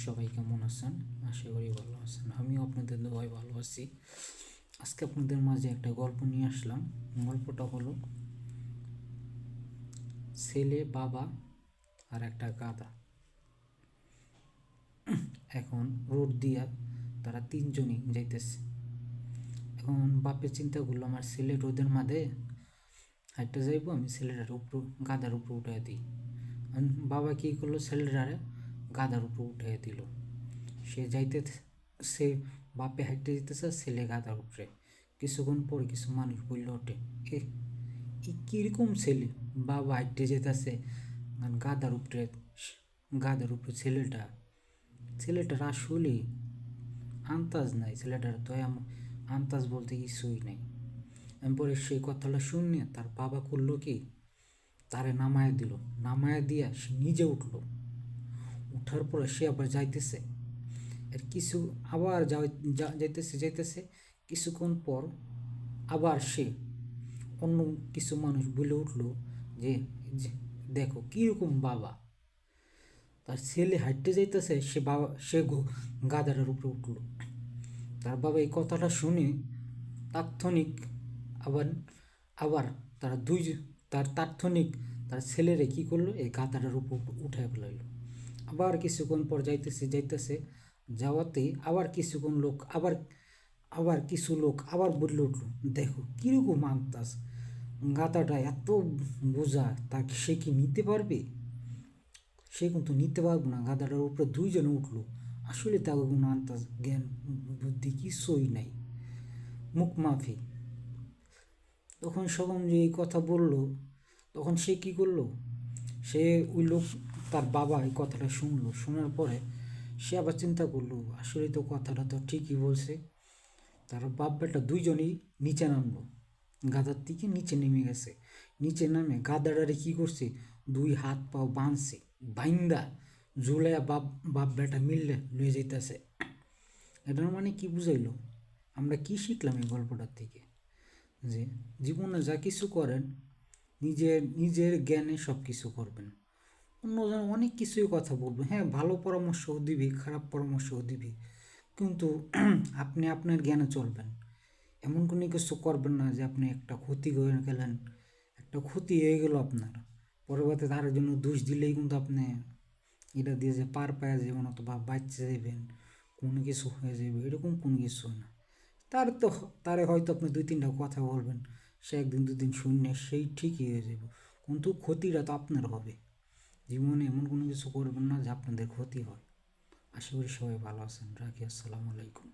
সবাই কেমন আছেন? আশা করি ভালো আছেন। আমিও আপনাদের দোয়ায় ভালো আছি। আজকে আপনাদের মাঝে একটা গল্প নিয়ে আসলাম। গল্পটা হলো ছেলে, বাবা আর একটা গাধা। এখন রোড দিয়া তারা তিনজনই যাইতেছে। এখন বাপে চিন্তা করলো, আমার ছেলে রোদের মাঝে হাইটটা যাইবো, আমি ছেলেটার উপর গাধার উপর উঠাই দিই। বাবা কী করলো, ছেলেটারে গাধার উপর উঠাই দিল। সে যাইতে সে বাপে হাঁটতে যেতেছে, ছেলে গাধার উপরে। কিছুক্ষণ পরে কিছু মানুষ বললে ওঠে, এ কীরকম ছেলে, বাবা হাঁটতে যেতেছে গাধার উপরে, ছেলেটার আসলে আন্তাজ নাই, ছেলেটার তো আন্তাজ বলতে কিছুই নাই। পরে সেই কথাটা শুনে তার বাবা করলো কি, তারে নামায় দিল। নামায় দিয়া সে নিজে উঠলো। উঠার পরে সে আবার যাইতেছে, এর কিছু আবার যাইতেছে কিছুক্ষণ পর আবার সে অন্য কিছু মানুষ বলে উঠলো যে দেখো কীরকম বাবা। তার ছেলে হাঁটতে যাইতেছে, সে গাধাটার উপরে উঠলো। তার বাবা এই কথাটা শুনে তাৎক্ষণিক আবার আবার তারা তাৎক্ষণিক তার ছেলেরে কী করলো, এই গাধাটার উপর উঠায় ফেলাইলো। আবার কিছুক্ষণ পর যাইতেছে যাওয়াতে আবার কিছুক্ষণ লোক আবার কিছু লোক আবার বললে উঠলো, দেখো কীরকম আন্তাজ, গাধাটা এত বোঝা, তাকে সে কি নিতে পারবে? সে কিন্তু নিতে পারবো না। গাধাটার উপরে দুইজনে উঠলো। আসলে তাকে কোনো আন্তাজ জ্ঞান বুদ্ধি কিছুই নাই, মুখ মাফি। তখন সকম যে এই কথা বললো, তখন সে কি করলো, সে ওই লোক তার বাবা এই কথাটা শুনলো। শোনার পরে সে আবার চিন্তা করলো, আসলে তো কথাটা তো ঠিকই বলছে। তার বাপ বেটা দুইজনেই নিচে নামলো, গাদার থেকে নিচে নেমে গেছে। নিচে নামে গাদাটারে কী করছে, দুই হাত পাও বাঁধছে, বাইন্দা ঝুলাইয়া বাপ বেটা মিললে লয়ে যেতেছে। এটার মানে কি বুঝাইলো, আমরা কি শিখলাম এই গল্পটার থেকে? যে জীবনে যা কিছু করেন নিজের জ্ঞানে সব কিছু করবেন। অন্যজন অনেক কিছুই কথা বলবে, হ্যাঁ ভালো পরামর্শও দিবি, খারাপ পরামর্শও দিবি, কিন্তু আপনি আপনার জ্ঞানে চলবেন। এমন কোনো কিছু করবেন না যে আপনি একটা ক্ষতি করে গেলেন, একটা ক্ষতি হয়ে গেল আপনার, পরবর্তীতে তার জন্য দোষ দিলেই কিন্তু আপনি এটা দিয়ে যে পার পাওয়া যাবেন অথবা বাচ্চা যাবেন, কোনো কিছু হয়ে যাবে, এরকম কোনো কিছু না। তারে হয়তো আপনি দুই তিনটা কথা বলবেন, সে একদিন দুদিন শুনে সেই ঠিকই হয়ে যাবে, কিন্তু ক্ষতিটা তো আপনার হবে। জীবনে এমন কোনো কিছু করবেন না যে আপনাদের ক্ষতি হয়। আশা করি সবাই ভালো আছেন। রাখি, আসসালামু আলাইকুম।